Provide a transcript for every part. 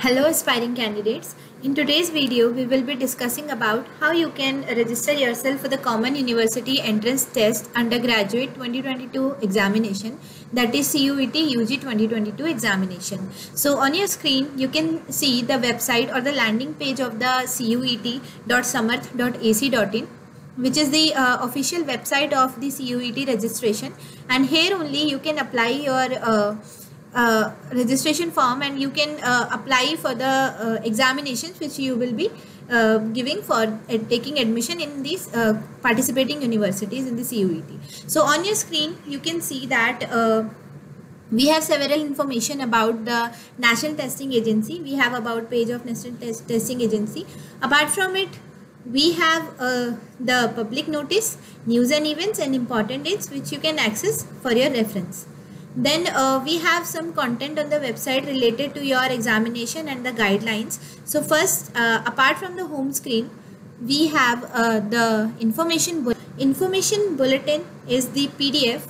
Hello aspiring candidates. In today's video, we will be discussing about how you can register yourself for the Common University Entrance Test Undergraduate 2022 examination, that is CUET UG 2022 examination. So on your screen, you can see the website or the landing page of the cuet.samarth.ac.in, which is the official website of the CUET registration, and here only you can apply your registration form, and you can apply for the examinations which you will be giving for taking admission in these participating universities in the CUET. So on your screen you can see that we have several information about the National Testing Agency. We have about page of National Testing Agency. Apart from it, we have the public notice, news and events, and important dates which you can access for your reference. Then we have some content on the website related to your examination and the guidelines. So first, apart from the home screen, we have the information bulletin is the PDF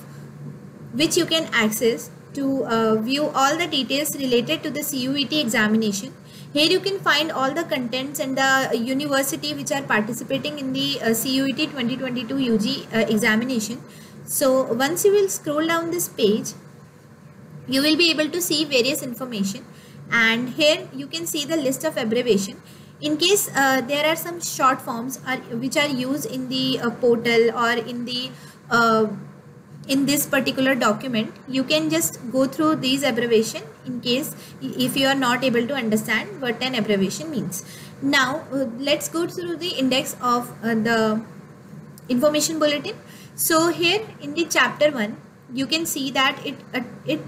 which you can access to view all the details related to the CUET examination. Here you can find all the contents and the university which are participating in the CUET 2022 UG examination. So once you will scroll down this page, you will be able to see various information, and here you can see the list of abbreviation. In case there are some short forms which are used in the portal or in the in this particular document, you can just go through these abbreviation in case if you are not able to understand what an abbreviation means. Now let's go through the index of the information bulletin. So here in the chapter 1, you can see that it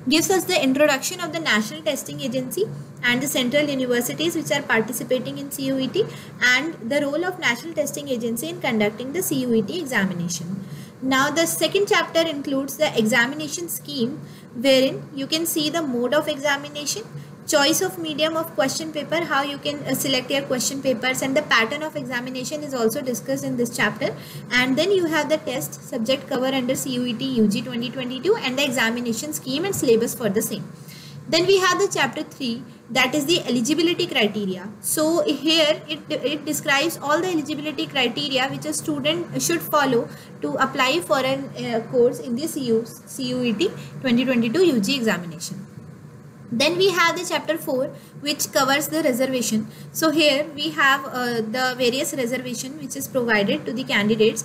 gives us the introduction of the National Testing Agency and the central universities which are participating in CUET, and the role of National Testing Agency in conducting the CUET examination. Now the second chapter includes the examination scheme, wherein you can see the mode of examination, choice of medium of question paper, how you can select your question papers, and the pattern of examination is also discussed in this chapter. And then you have the test subject cover under CUET UG 2022 and the examination scheme and syllabus for the same. Then we have the chapter 3, that is the eligibility criteria. So here it describes all the eligibility criteria which a student should follow to apply for a course in the CUET 2022 UG examination. Then we have the chapter 4, which covers the reservation. So here we have the various reservation which is provided to the candidates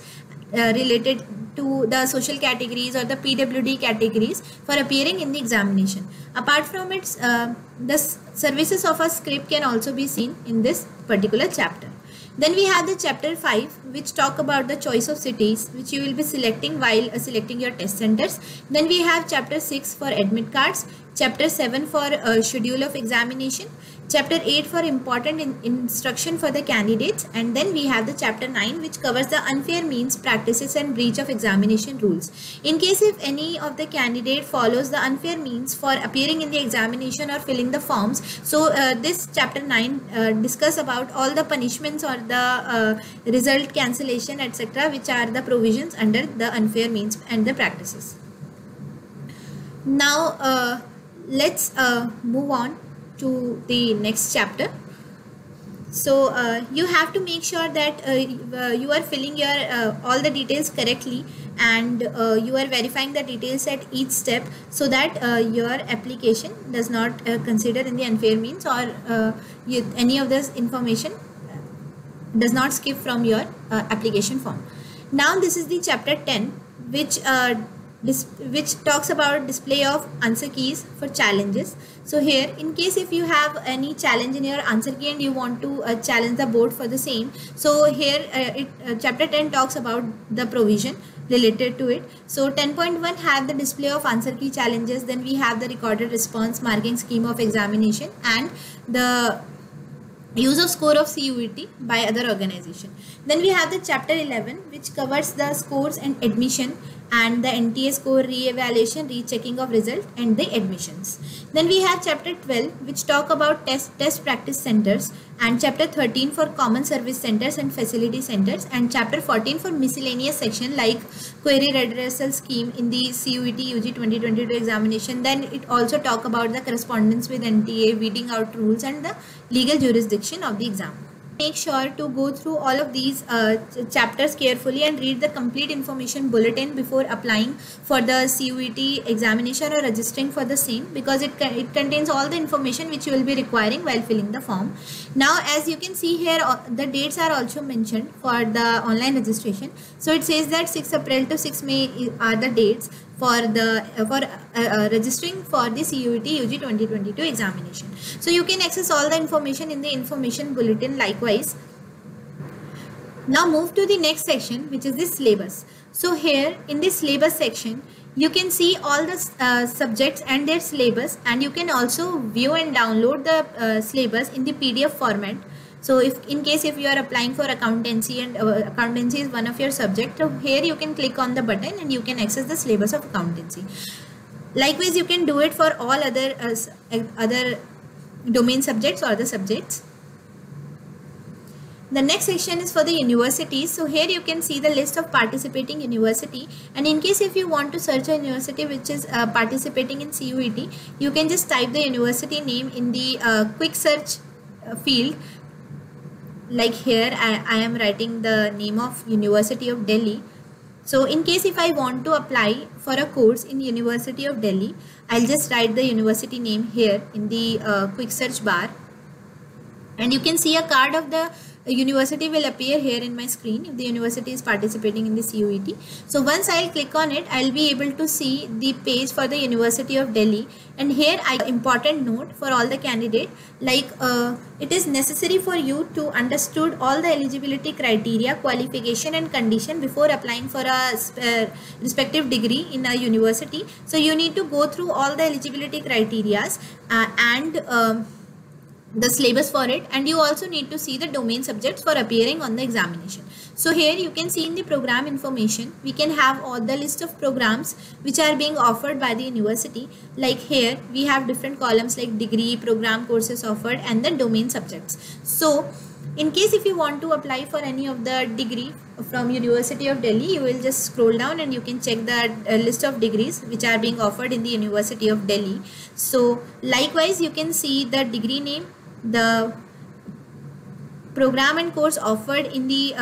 related to the social categories or the PWD categories for appearing in the examination. Apart from it, the services of a script can also be seen in this particular chapter. Then we have the chapter 5, which talk about the choice of cities which you will be selecting while selecting your test centers. Then we have chapter 6 for admit cards, chapter 7 for schedule of examination, chapter 8 for important instruction for the candidates, and then we have the chapter 9 which covers the unfair means, practices and breach of examination rules. In case if any of the candidate follows the unfair means for appearing in the examination or filling the forms, so this chapter 9 discuss about all the punishments or the result cancellation, etc., which are the provisions under the unfair means and the practices. Now let's move on to the next chapter. So you have to make sure that you are filling your all the details correctly, and you are verifying the details at each step, so that your application does not consider in the unfair means, or any of this information does not skip from your application form. Now this is the chapter 10, which talks about display of answer keys for challenges. So here, in case if you have any challenge in your answer key and you want to challenge the board for the same, so here chapter 10 talks about the provision related to it. So 10.1 have the display of answer key challenges. Then we have the recorded response, marking scheme of examination, and the use of score of CUET by other organization. Then we have the chapter 11, which covers the scores and admission and the NTA score re-evaluation, rechecking of result, and the admissions. Then we have chapter 12, which talk about test practice centers, and chapter 13 for common service centers and facility centers, and chapter 14 for miscellaneous section like query redressal scheme in the CUET UG 2022 examination. Then it also talk about the correspondence with NTA, weeding out rules, and the legal jurisdiction of the exam. Make sure to go through all of these chapters carefully and read the complete information bulletin before applying for the CUET examination or registering for the same, because it contains all the information which you will be requiring while filling the form. Now, as you can see here, the dates are also mentioned for the online registration. So it says that 6 April to 6 May are the dates for registering for the CUET UG 2022 examination. So you can access all the information in the information bulletin likewise. Now move to the next section, which is the syllabus. So here in the syllabus section, you can see all the subjects and their syllabus, and you can also view and download the syllabus in the PDF format. So if in case if you are applying for accountancy and accountancy is one of your subject, so here you can click on the button and you can access the syllabus of accountancy. Likewise, you can do it for all other domain subjects or the subjects. The next section is for the universities. So here you can see the list of participating university, and in case if you want to search a university which is participating in CUET, you can just type the university name in the quick search field. Like here I am writing the name of University of Delhi. So in case if I want to apply for a course in University of Delhi, I'll just write the university name here in the quick search bar, and you can see a card of the university will appear here in my screen if the university is participating in the CUET. So once I'll click on it, I'll be able to see the page for the University of Delhi. And here important note for all the candidate, like it is necessary for you to understood all the eligibility criteria, qualification and condition before applying for a respective degree in a university. So you need to go through all the eligibility criteria and the syllabus for it, and you also need to see the domain subjects for appearing on the examination. So here you can see in the program information, we can have all the list of programs which are being offered by the university. Like here we have different columns like degree, program, courses offered, and the domain subjects. So in case if you want to apply for any of the degree from University of Delhi, you will just scroll down and you can check the list of degrees which are being offered in the University of Delhi. So likewise you can see the degree name, the program and course offered in the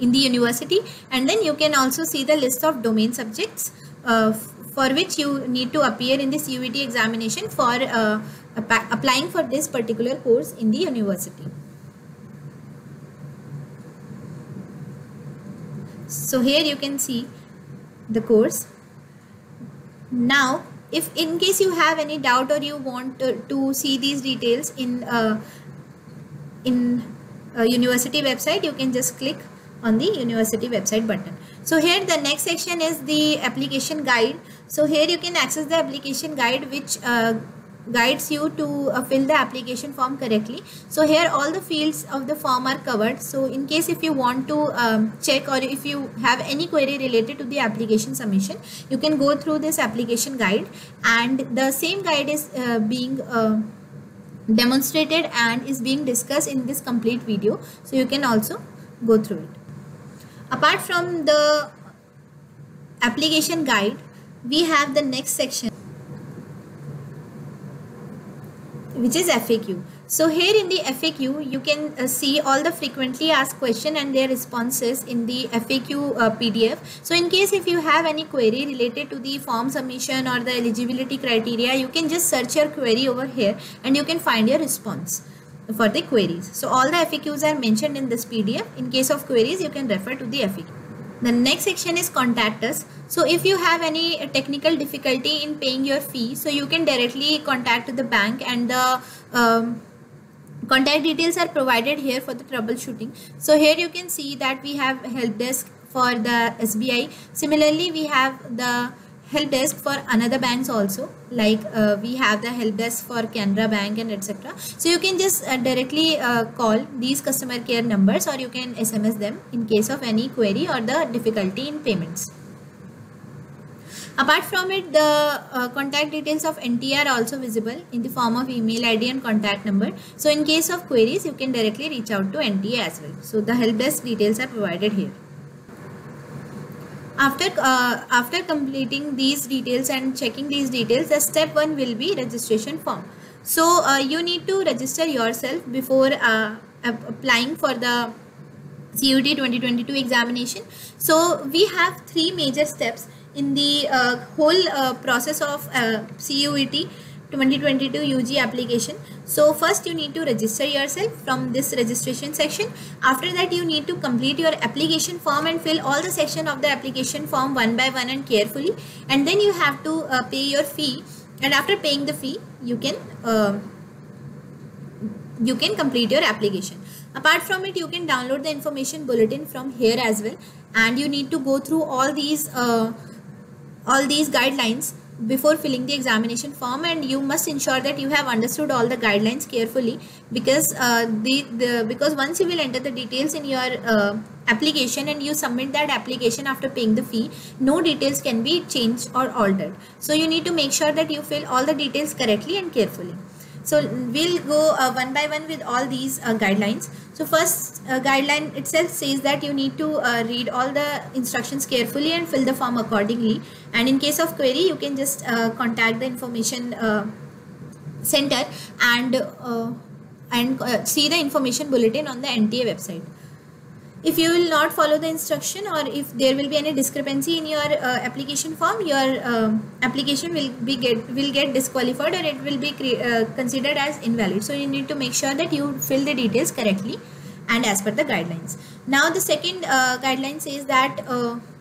university, and then you can also see the list of domain subjects for which you need to appear in the CUET examination for applying for this particular course in the university. So here you can see the course. Now if in case you have any doubt or you want to see these details in university website, you can just click on the university website button. So here the next section is the application guide. So here you can access the application guide which guides you to fill the application form correctly. So here all the fields of the form are covered. So in case if you want to check or if you have any query related to the application submission, you can go through this application guide, and the same guide is being demonstrated and is being discussed in this complete video. So you can also go through it. Apart from the application guide, we have the next section, which is FAQ. So here in the FAQ, you can see all the frequently asked questions and their responses in the FAQ PDF. So in case if you have any query related to the form submission or the eligibility criteria, you can just search your query over here and you can find your response for the queries. So all the FAQs are mentioned in this PDF. In case of queries, you can refer to the FAQ. The next section is contact us. So if you have any technical difficulty in paying your fee, so you can directly contact the bank, and the contact details are provided here for the troubleshooting. So here you can see that we have help desk for the SBI. Similarly, we have the help desk for another banks also, like we have the help desk for Canara Bank and etc. So you can just directly call these customer care numbers, or you can SMS them in case of any query or the difficulty in payments. Apart from it, the contact details of NTA are also visible in the form of email ID and contact number. So in case of queries, you can directly reach out to NTA as well. So the help desk details are provided here. After completing these details and checking these details, the step 1 will be registration form. So you need to register yourself before applying for the CUET 2022 examination. So we have 3 major steps in the whole process of CUET 2022 UG application. So first you need to register yourself from this registration section. After that, you need to complete your application form and fill all the section of the application form one by one and carefully, and then you have to pay your fee, and after paying the fee you can complete your application. Apart from it, you can download the information bulletin from here as well, and you need to go through all these guidelines before filling the examination form, and you must ensure that you have understood all the guidelines carefully, because because once you will enter the details in your application and you submit that application after paying the fee, no details can be changed or altered. So you need to make sure that you fill all the details correctly and carefully. So we'll go one by one with all these guidelines. So first guideline itself says that you need to read all the instructions carefully and fill the form accordingly. And in case of query, you can just contact the information center and see the information bulletin on the NTA website. If you will not follow the instruction, or if there will be any discrepancy in your application form, your application will get disqualified, or it will be considered as invalid. So you need to make sure that you fill the details correctly and as per the guidelines. Now the second guideline says that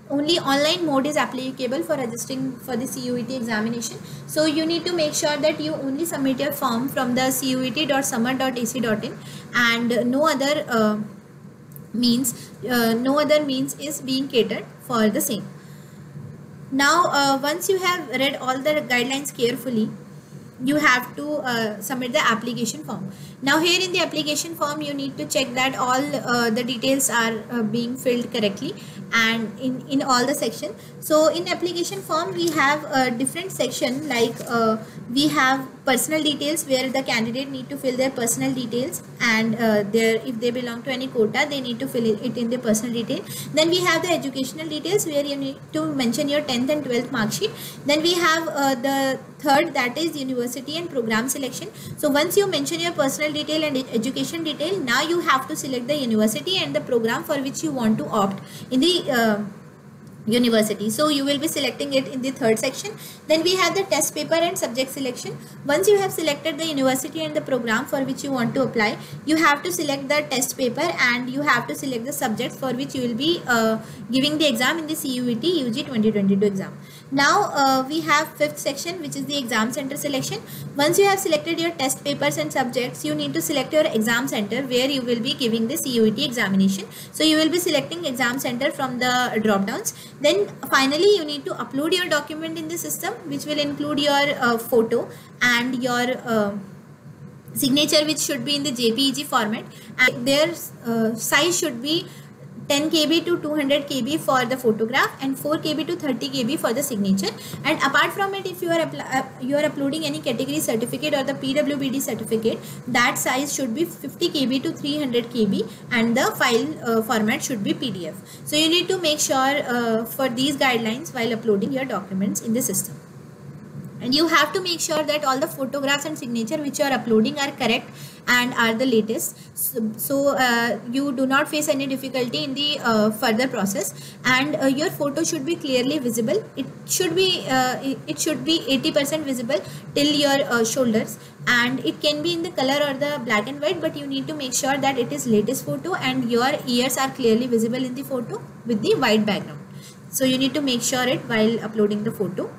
only online mode is applicable for registering for the CUET examination. So you need to make sure that you only submit your form from the cuet.summer.ac.in, and no other means is being catered for the same. Now once you have read all the guidelines carefully, you have to submit the application form. Now here in the application form, you need to check that all the details are being filled correctly and in all the section. So in application form, we have a different section, like we have personal details, where the candidate need to fill their personal details, and if they belong to any quota, they need to fill it in their personal detail. Then we have the educational details, where you need to mention your 10th and 12th mark sheet. Then we have the third, that is university and program selection. So once you mention your personal detail and education detail, now you have to select the university and the program for which you want to opt in the university. So you will be selecting it in the third section. Then we have the test paper and subject selection. Once you have selected the university and the program for which you want to apply, you have to select the test paper and you have to select the subjects for which you will be giving the exam in the CUET UG 2022 exam. Now we have fifth section, which is the exam center selection. Once you have selected your test papers and subjects, you need to select your exam center where you will be giving the CUET examination. So you will be selecting exam center from the drop downs. Then finally you need to upload your document in the system, which will include your photo and your signature, which should be in the JPEG format, and their size should be 10 KB to 200 KB for the photograph and 4 KB to 30 KB for the signature. And apart from it, if you are uploading any category certificate or the PWBD certificate, that size should be 50 KB to 300 KB and the file format should be PDF. So you need to make sure for these guidelines while uploading your documents in the system. And you have to make sure that all the photographs and signature which you are uploading are correct and are the latest, so you do not face any difficulty in the further process. And your photo should be clearly visible. It should be 80% visible till your shoulders, and it can be in the color or the black and white, but you need to make sure that it is latest photo and your ears are clearly visible in the photo with the white background. So you need to make sure it while uploading the photo.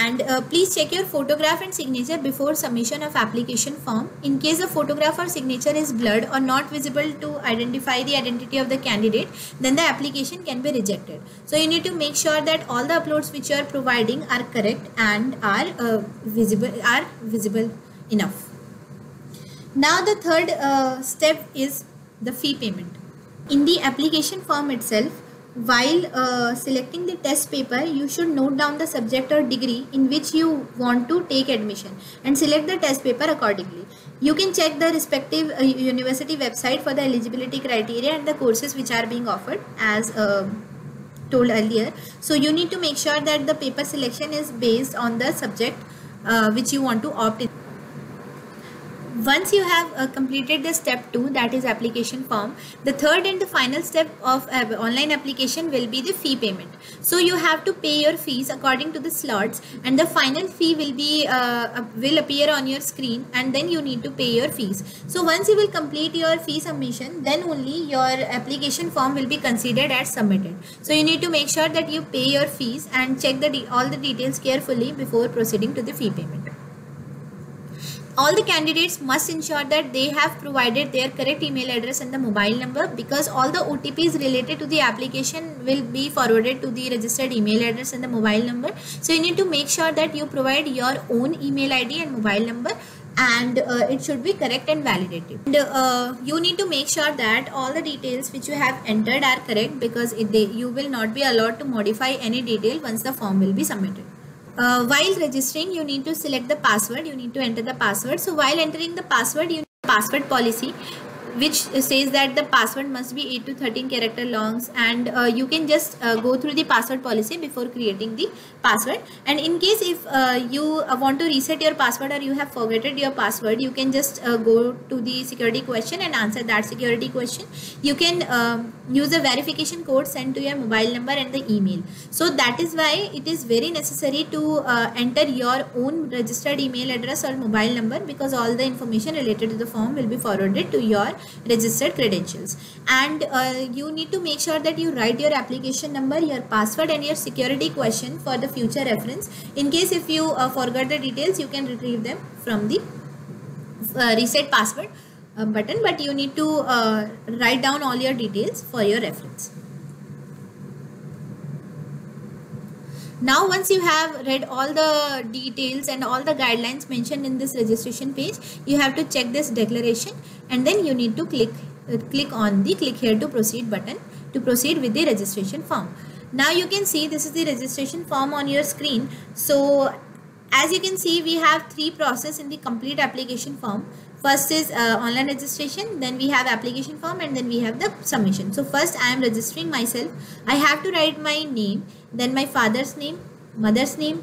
And please check your photograph and signature before submission of application form. In case the photograph or signature is blurred or not visible to identify the identity of the candidate, then the application can be rejected. So you need to make sure that all the uploads which you are providing are correct and are visible enough. Now the third step is the fee payment. In the application form itself, while selecting the test paper, you should note down the subject or degree in which you want to take admission and select the test paper accordingly. You can check the respective university website for the eligibility criteria and the courses which are being offered as told earlier. So you need to make sure that the paper selection is based on the subject which you want to opt in. Once you have completed the step 2, that is application form, the third and the final step of online application will be the fee payment. So you have to pay your fees according to the slots, and the final fee will appear on your screen, and then you need to pay your fees. So once you will complete your fee submission, then only your application form will be considered as submitted. So you need to make sure that you pay your fees and check all the details carefully before proceeding to the fee payment. All the candidates must ensure that they have provided their correct email address and the mobile number, because all the OTPs related to the application will be forwarded to the registered email address and the mobile number. So you need to make sure that you provide your own email ID and mobile number, and it should be correct and validated. And you need to make sure that all the details which you have entered are correct, because you will not be allowed to modify any detail once the form will be submitted. While registering, you need to select the password. You need to enter the password. So while entering the password, you need password policy, which says that the password must be 8 to 13 character longs, and you can just go through the password policy before creating the password. And in case if you want to reset your password or you have forgotten your password, you can just go to the security question and answer that security question. You can use the verification code sent to your mobile number and the email. So that is why it is very necessary to enter your own registered email address or mobile number, because all the information related to the form will be forwarded to your registered credentials. And you need to make sure that you write your application number, your password and your security question for the future reference. In case if you forgot the details, you can retrieve them from the reset password button, but you need to write down all your details for your reference. Now once you have read all the details and all the guidelines mentioned in this registration page, you have to check this declaration, and then you need to click on the click here to proceed button to proceed with the registration form. Now you can see this is the registration form on your screen. So as you can see, we have 3 processes in the complete application form. First is online registration, then we have application form, and then we have the submission. So first I am registering myself. I have to write my name, then my father's name, mother's name,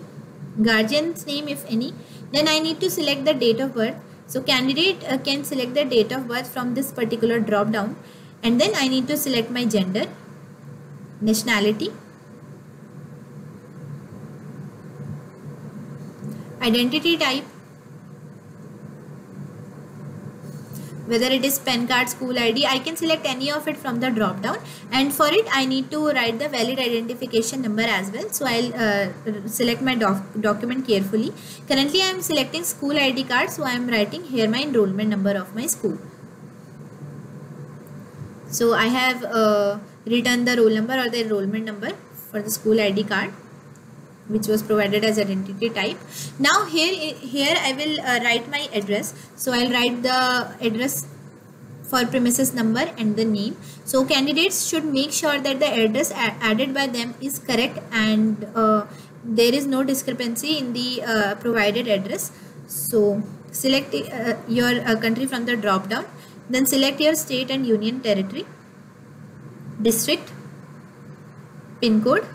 guardian's name if any. Then I need to select the date of birth. So candidate can select the date of birth from this particular drop down, and then I need to select my gender, nationality, identity type, whether it is PAN card, school ID, I can select any of it from the drop down, and for it I need to write the valid identification number as well. So I'll select my document carefully. Currently I am selecting school ID card, so I am writing here my enrollment number of my school. So I have written the roll number or the enrollment number for the school ID card, which was provided as identity type. Now here I will write my address. So I'll write the address for premises number and the name. So candidates should make sure that the address added by them is correct, and there is no discrepancy in the provided address. So select your country from the drop down, then select your state and union territory, district, pin code,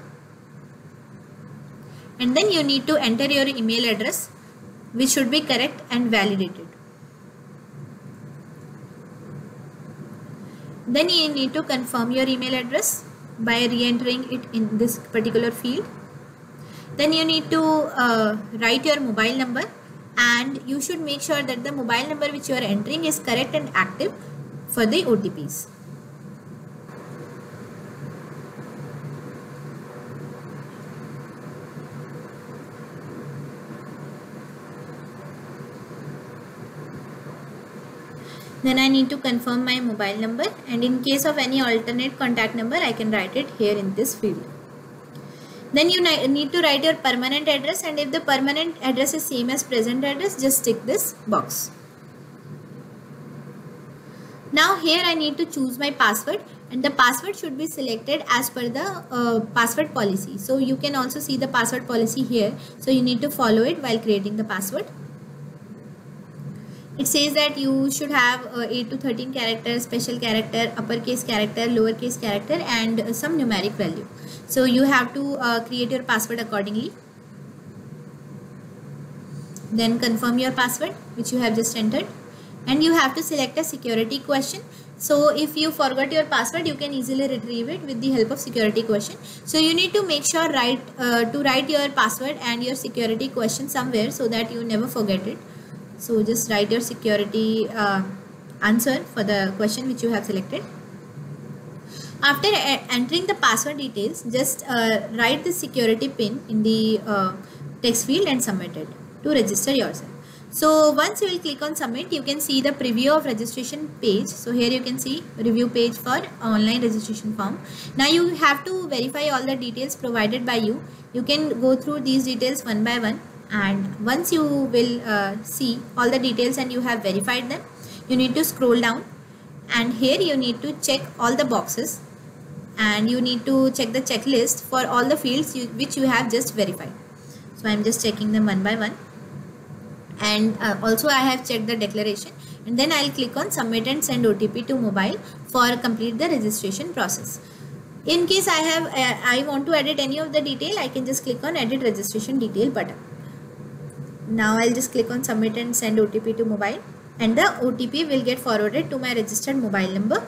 and then you need to enter your email address, which should be correct and validated. Then you need to confirm your email address by re-entering it in this particular field. Then you need to write your mobile number, and you should make sure that the mobile number which you are entering is correct and active for the OTPs. Then I need to confirm my mobile number, and in case of any alternate contact number, I can write it here in this field. Then you need to write your permanent address, and if the permanent address is same as present address, just tick this box. Now here I need to choose my password, and the password should be selected as per the password policy. So you can also see the password policy here. So you need to follow it while creating the password. It says that you should have 8 to 13 characters, special character, uppercase character, lowercase character, and some numeric value. So you have to create your password accordingly. Then confirm your password which you have just entered, and you have to select a security question. So if you forgot your password, you can easily retrieve it with the help of security question. So you need to make sure to write your password and your security question somewhere so that you never forget it. So just write your security answer for the question which you have selected. After entering the password details, just write the security pin in the text field and submit it to register yourself. So once you will click on submit, you can see the preview of registration page. So here you can see review page for online registration form. Now you have to verify all the details provided by you. You can go through these details one by one, and once you will see all the details and you have verified them, you need to scroll down, and here you need to check all the boxes, and you need to check the checklist for all the fields which you have just verified. So I am just checking them one by one, and also I have checked the declaration, and then I'll click on submit and send OTP to mobile for complete the registration process. In case I want to edit any of the detail, I can just click on edit registration detail button. Now I'll just click on submit and send OTP to mobile, and the OTP will get forwarded to my registered mobile number.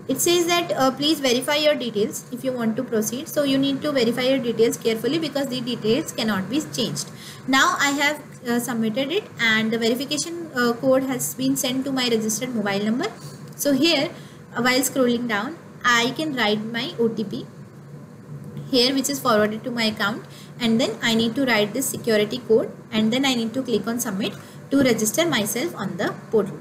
It says that please verify your details if you want to proceed. So you need to verify your details carefully because the details cannot be changed. Now I have submitted it, and the verification code has been sent to my registered mobile number. So here while scrolling down, I can write my OTP here which is forwarded to my account, and then I need to write this security code, and then I need to click on submit to register myself on the portal.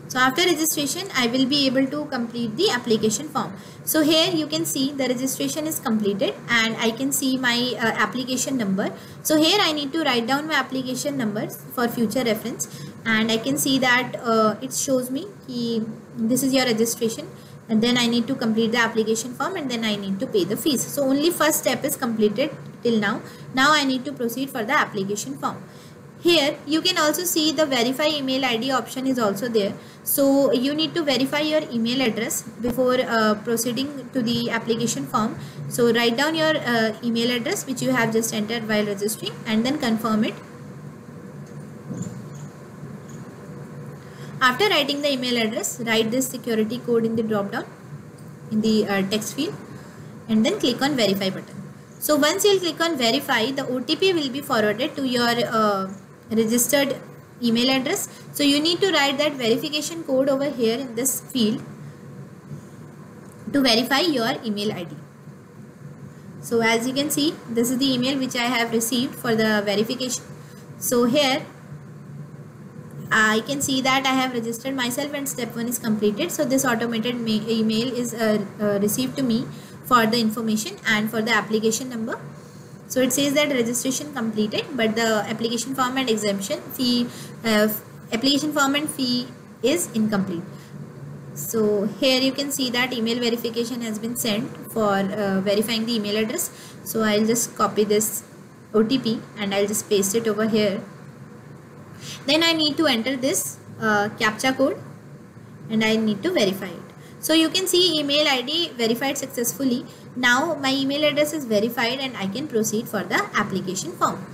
So after registration, I will be able to complete the application form. So here you can see the registration is completed, and I can see my application number. So here I need to write down my application numbers for future reference, and I can see that it shows me this is your registration, and then I need to complete the application form, and then I need to pay the fees. So only first step is completed till now. Now I need to proceed for the application form. Here you can also see the verify email ID option is also there. So you need to verify your email address before proceeding to the application form. So write down your email address which you have just entered while registering, and then confirm it. After writing the email address, write this security code in the drop down in the text field, and then click on verify button. So once you click on verify, the OTP will be forwarded to your registered email address. So you need to write that verification code over here in this field to verify your email ID. So as you can see, this is the email which I have received for the verification. So here I can see that I have registered myself and step 1 is completed. So this automated email is received to me for the information and for the application number. So it says that registration completed, but the application form and exemption fee, application form and fee is incomplete. So here you can see that email verification has been sent for verifying the email address. So I'll just copy this OTP and I'll just paste it over here. Then I need to enter this CAPTCHA code and I need to verify it. So you can see email ID verified successfully. Now my email address is verified and I can proceed for the application form.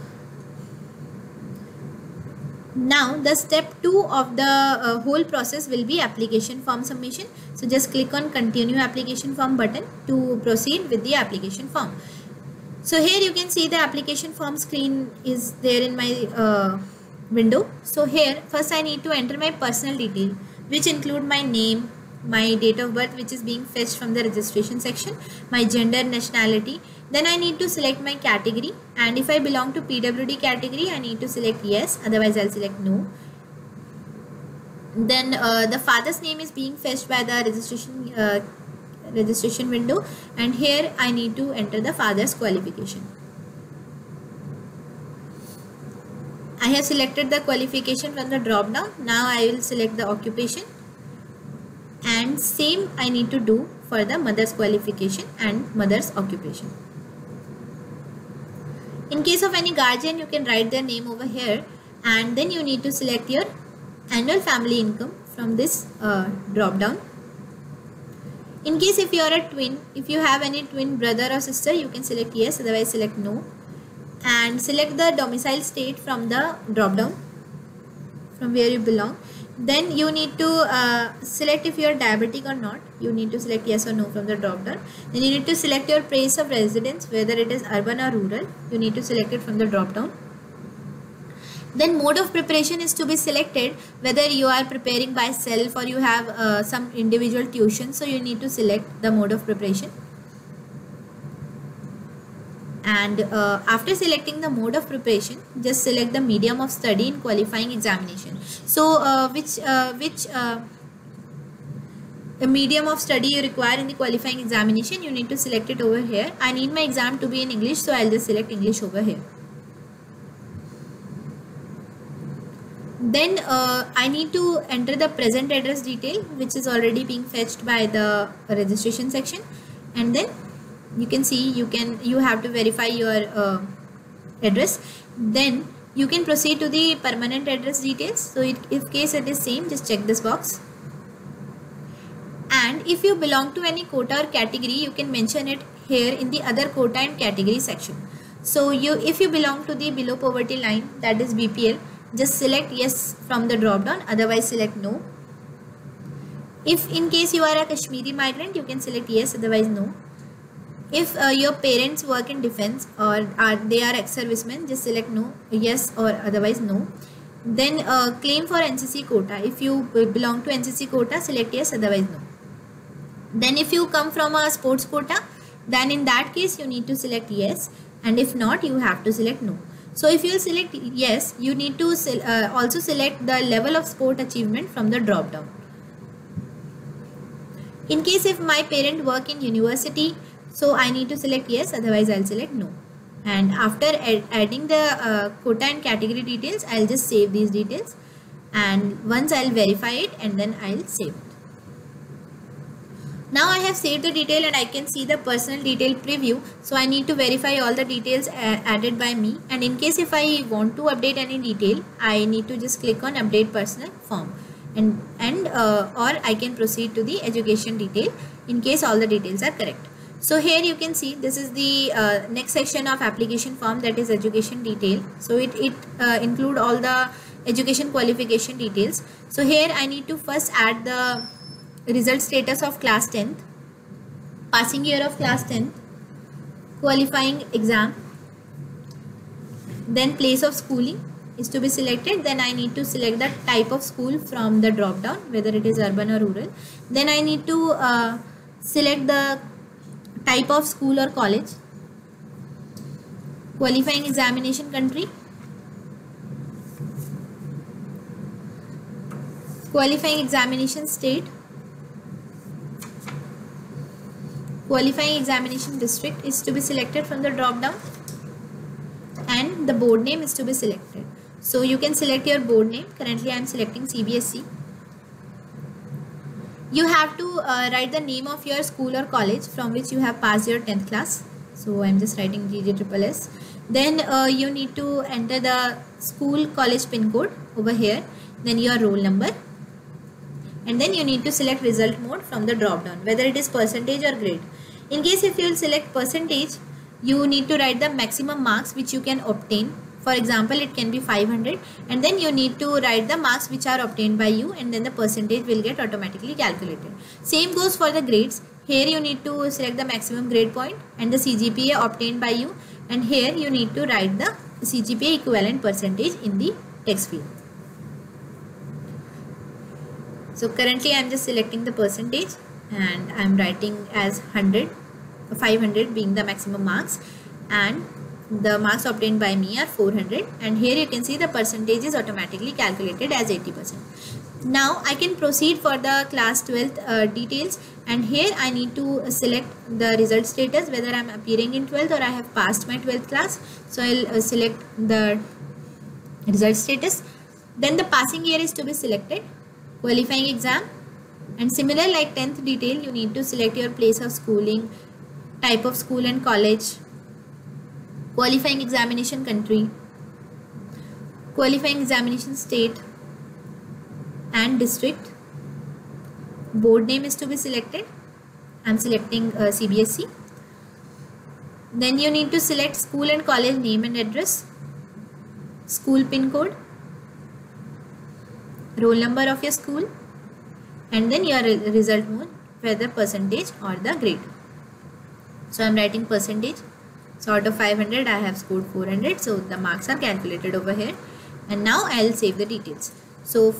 Now the step 2 of the whole process will be application form submission. So just click on continue application form button to proceed with the application form. So here you can see the application form screen is there in my window. So here first I need to enter my personal detail, which include my name, my date of birth which is being fetched from the registration section, my gender, nationality. Then I need to select my category, and if I belong to PWD category I need to select yes, otherwise I'll select no. Then the father's name is being fetched by the registration window, and here I need to enter the father's qualification. I have selected the qualification from the drop down. Now I will select the occupation, and same I need to do for the mother's qualification and mother's occupation. In case of any guardian, you can write their name over here, and then you need to select your annual family income from this drop down. In case if you are a twin, if you have any twin brother or sister, you can select yes, otherwise select no, and select the domicile state from the drop down from where you belong. Then you need to select if you are diabetic or not. You need to select yes or no from the drop down. Then you need to select your place of residence, whether it is urban or rural. You need to select it from the drop down. Then mode of preparation is to be selected, whether you are preparing by self or you have some individual tuition. So you need to select the mode of preparation. And after selecting the mode of preparation, just select the medium of study in qualifying examination. So which medium of study you require in the qualifying examination, you need to select it over here. I need my exam to be in English, so I'll just select English over here. Then I need to enter the present address detail, which is already being fetched by the registration section, and then you can see you have to verify your address. Then you can proceed to the permanent address details. So if case it is same, just check this box. And if you belong to any quota or category, you can mention it here in the other quota and category section. So if you belong to the below poverty line, that is BPL, just select yes from the drop down, otherwise select no. If in case you are a Kashmiri migrant, you can select yes, otherwise no. If your parents work in defense or they are ex-servicemen, just select no, yes, or otherwise no. Then claim for NCC quota. If you belong to NCC quota, select yes, otherwise no. Then if you come from a sports quota, then in that case you need to select yes, and if not, you have to select no. So if you select yes, you need to also select the level of sport achievement from the drop down. In case if my parent work in university, so I need to select yes, otherwise I'll select no. And after adding the quota and category details, I'll just save these details, and once I'll verify it and then I'll save it. Now I have saved the detail and I can see the personal detail preview. So I need to verify all the details added by me, and in case if I want to update any detail, I need to just click on update personal form, and or I can proceed to the education detail in case all the details are correct. So here you can see this is the next section of application form, that is education detail. So it include all the education qualification details. So here I need to first add the result status of class 10th, passing year of class 10th, qualifying exam, then place of schooling is to be selected. Then I need to select the type of school from the drop down, whether it is urban or rural. Then I need to select the type of school or college, qualifying examination country, qualifying examination state, qualifying examination district is to be selected from the drop down, and the board name is to be selected. So you can select your board name. Currently I am selecting CBSE. You have to write the name of your school or college from which you have passed your 10th class. So I am just writing GJSS. Then you need to enter the school college pin code over here, then your roll number, and then you need to select result mode from the drop down, whether it is percentage or grade. In case if you will select percentage, you need to write the maximum marks which you can obtain. For example, it can be 500, and then you need to write the marks which are obtained by you, and then the percentage will get automatically calculated. Same goes for the grades. Here you need to select the maximum grade point and the CGPA obtained by you, and here you need to write the CGPA equivalent percentage in the text field. So currently I am just selecting the percentage and I am writing as 100, 500 being the maximum marks, and the marks obtained by me are 400, and here you can see the percentage is automatically calculated as 80%. Now I can proceed for the class 12th details, and here I need to select the result status, whether I am appearing in 12th or I have passed my 12th class. So I'll select the result status. Then the passing year is to be selected, qualifying exam, and similar like 10th detail, you need to select your place of schooling, type of school and college, qualifying examination country, qualifying examination state and district. Board name is to be selected. I'm selecting CBSE. Then you need to select school and college name and address, school pin code, roll number of your school, and then your result mode, whether percentage or the grade. So I'm writing percentage. So out of 500 I have scored 400, so the marks are calculated over here, and now I'll save the details. So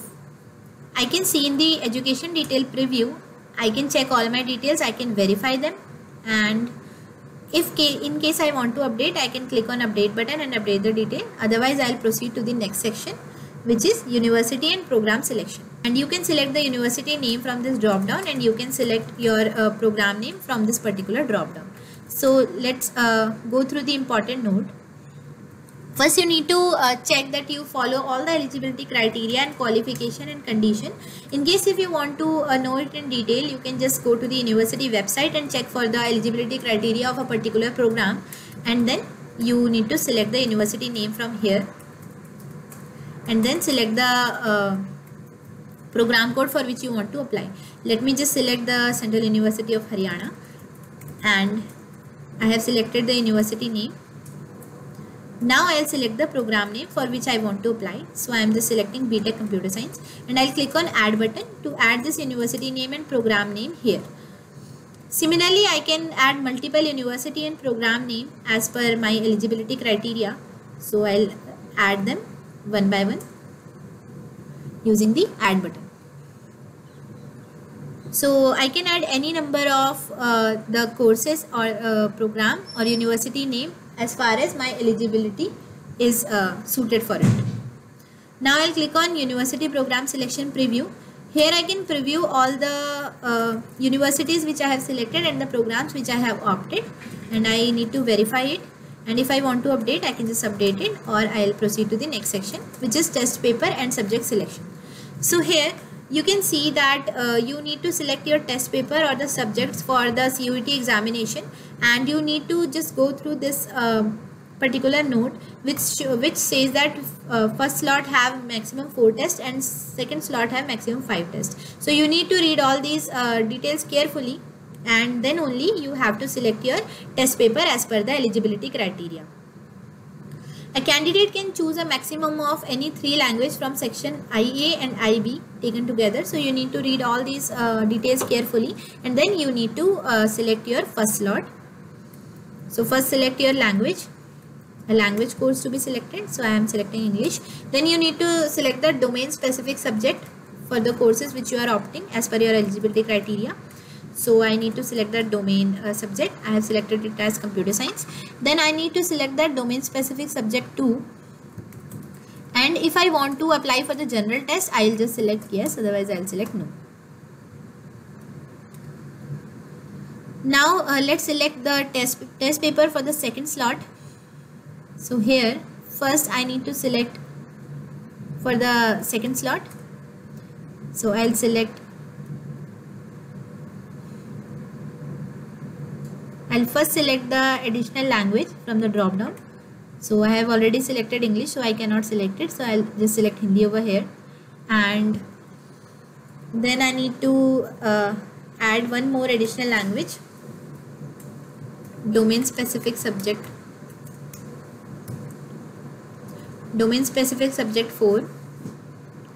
I can see in the education detail preview, I can check all my details, I can verify them, and if in case I want to update, I can click on update button and update the detail. Otherwise I'll proceed to the next section, which is university and program selection. And you can select the university name from this drop down, and you can select your program name from this particular drop down. So let's go through the important note. First, you need to check that you follow all the eligibility criteria and qualification and condition. In case if you want to know it in detail, you can just go to the university website and check for the eligibility criteria of a particular program, and then you need to select the university name from here, and then select the program code for which you want to apply. Let me just select the Central University of Haryana, and I have selected the university name. Now I'll select the program name for which I want to apply. So I am just selecting BTech Computer Science, and I'll click on add button to add this university name and program name here. Similarly, I can add multiple university and program name as per my eligibility criteria. So I'll add them one by one using the add button. So I can add any number of the courses or program or university name as far as my eligibility is suited for it. Now I'll click on University Program Selection Preview. Here I can preview all the universities which I have selected and the programs which I have opted, and I need to verify it. And if I want to update, I can just update it, or I'll proceed to the next section, which is test paper and subject selection. So here you can see that you need to select your test paper or the subjects for the CUET examination, and you need to just go through this particular note which says that first slot have maximum 4 tests and second slot have maximum 5 tests. So you need to read all these details carefully, and then only you have to select your test paper as per the eligibility criteria. A candidate can choose a maximum of any 3 languages from section IA and IB taken together. So you need to read all these details carefully, and then you need to select your first slot. So first select your language, a language course to be selected. So I am selecting English. Then you need to select the domain specific subject for the courses which you are opting as per your eligibility criteria. So I need to select the domain subject. I have selected it as computer science. Then I need to select that domain specific subject 2. And if I want to apply for the general test, I will just select yes, otherwise I will select no. Now let's select the test paper for the second slot. So here first I need to select for the second slot. So I'll first select the additional language from the drop down. So I have already selected English, so I cannot select it. So I'll just select Hindi over here, and then I need to add one more additional language, domain specific subject 4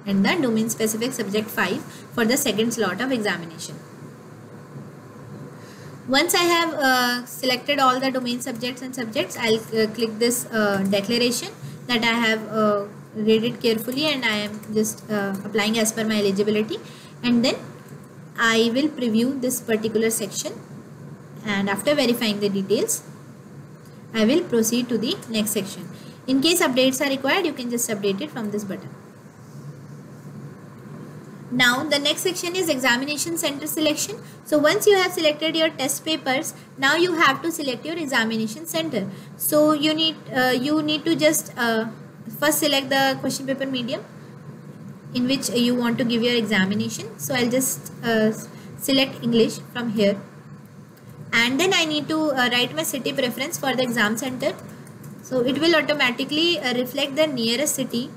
and the domain specific subject 5 for the second slot of examination. Once I have selected all the domain subjects and subjects, I'll click this declaration that I have read it carefully and I am just applying as per my eligibility, and then I will preview this particular section, and after verifying the details I will proceed to the next section. In case updates are required, you can just update it from this button. Now the next section is examination center selection. So once you have selected your test papers, now you have to select your examination center. So you need to just first select the question paper medium in which you want to give your examination. So I'll just select English from here, and then I need to write my city preference for the exam center. So it will automatically reflect the nearest city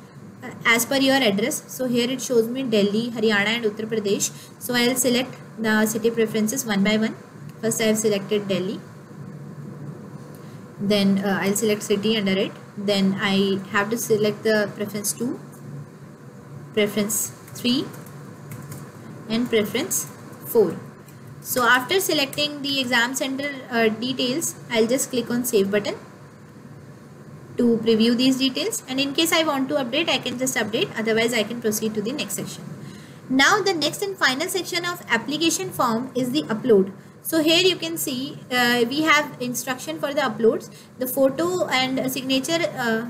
as per your address. So here it shows me Delhi, Haryana and Uttar Pradesh. So I will select the city preferences one by one. First I have selected Delhi, then I'll select city under it. Then I have to select the preference 2, preference 3 and preference 4. So after selecting the exam center details, I'll just click on save button to preview these details, and in case I want to update, I can just update, otherwise I can proceed to the next section. Now the next and final section of application form is the upload. So here you can see we have instruction for the uploads. The photo and signature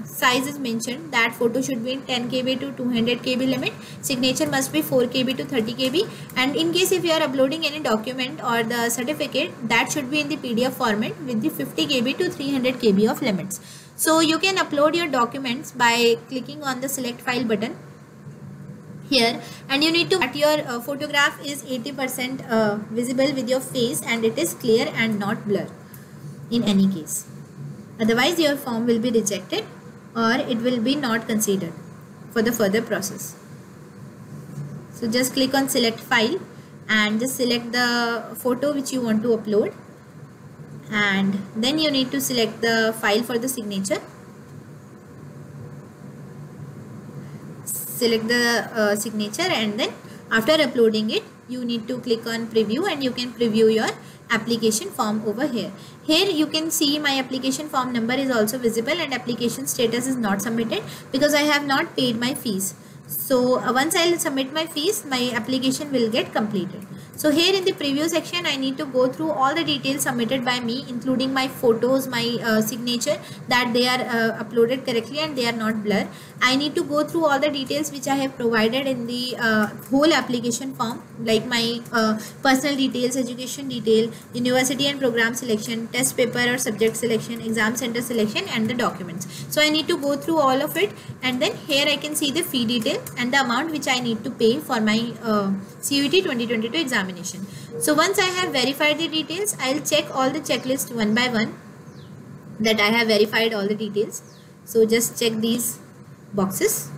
size is mentioned that photo should be in 10 KB to 200 KB limit. Signature must be 4 KB to 30 KB. And in case if you are uploading any document or the certificate, that should be in the PDF format with the 50 KB to 300 KB of limits. So you can upload your documents by clicking on the select file button here, and you need to that your photograph is 80% visible with your face and it is clear and not blur in any case. Otherwise your form will be rejected or it will be not considered for the further process. So just click on select file and just select the photo which you want to upload, and then you need to select the file for the signature. Select the signature, and then after uploading it you need to click on preview and you can preview your application form over here. Here you can see my application form number is also visible and application status is not submitted because I have not paid my fees. So once I will submit my fees, my application will get completed. So here in the preview section, I need to go through all the details submitted by me, including my photos, my signature, that they are uploaded correctly and they are not blurred. I need to go through all the details which I have provided in the whole application form, like my personal details, education detail, university and program selection, test paper or subject selection, exam center selection and the documents. So I need to go through all of it, and then here I can see the fee detail and the amount which I need to pay for my CUET 2022 examination. So once I have verified the details, I will check all the checklists one by one that I have verified all the details. So just check these boxes.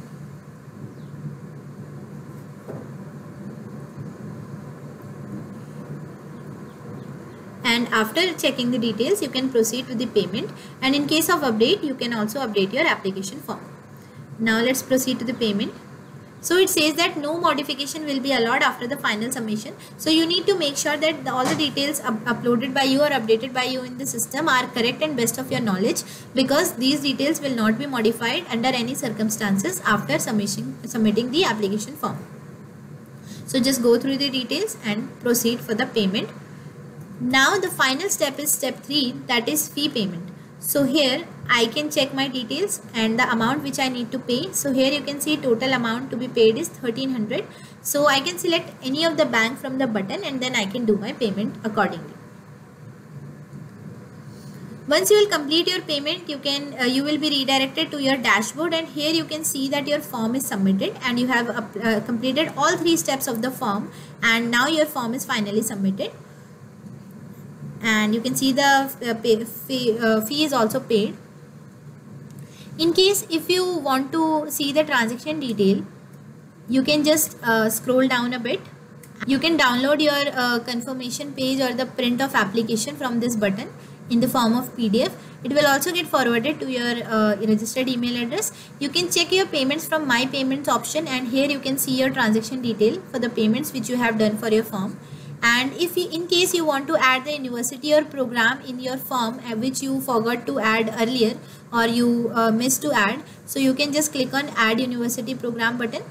And after checking the details, you can proceed with the payment, and in case of update, you can also update your application form. Now let's proceed to the payment. So it says that no modification will be allowed after the final submission. So you need to make sure that all the details uploaded by you or updated by you in the system are correct and best of your knowledge, because these details will not be modified under any circumstances after submitting the application form. So just go through the details and proceed for the payment. Now the final step is step 3, that is fee payment. So here I can check my details and the amount which I need to pay. So here you can see total amount to be paid is 1300. So I can select any of the bank from the button and then I can do my payment accordingly. Once you will complete your payment, you will be redirected to your dashboard, and here you can see that your form is submitted and you have completed all 3 steps of the form, and now your form is finally submitted. And you can see the fee is also paid. In case if you want to see the transaction detail, you can just scroll down a bit. You can download your confirmation page or the print of application from this button in the form of PDF. It will also get forwarded to your registered email address. You can check your payments from my payments option, and here you can see your transaction detail for the payments which you have done for your form. And if you, in case you want to add the university or program in your form which you forgot to add earlier or you missed to add, so you can just click on add university program button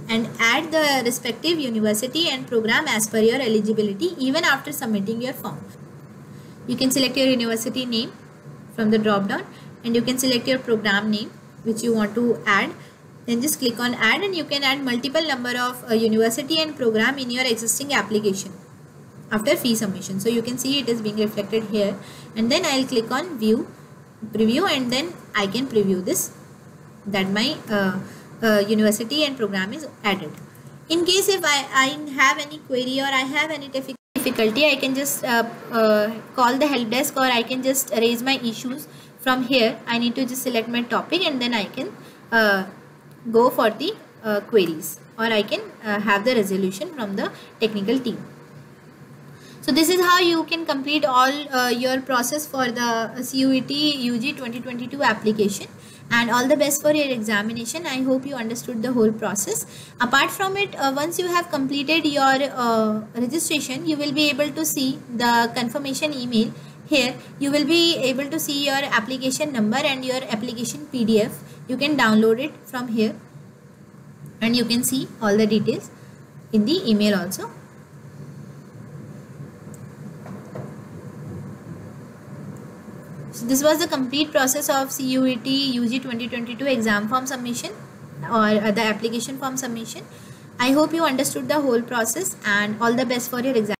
and add the respective university and program as per your eligibility even after submitting your form. You can select your university name from the drop down, and you can select your program name which you want to add. Then just click on add, and you can add multiple number of university and program in your existing application after fee submission. So you can see it is being reflected here, and then I'll click on view preview, and then I can preview this, that my university and program is added. In case if I have any query or I have any difficulty, I can just call the help desk, or I can just raise my issues from here. I need to just select my topic, and then I can go for the queries, or I can have the resolution from the technical team. So this is how you can complete all your process for the CUET UG 2022 application. And all the best for your examination. I hope you understood the whole process. Apart from it, once you have completed your registration, you will be able to see the confirmation email. Here you will be able to see your application number and your application PDF. You can download it from here, and you can see all the details in the email also. So this was the complete process of CUET UG 2022 exam form submission, or the application form submission. I hope you understood the whole process, and all the best for your exam.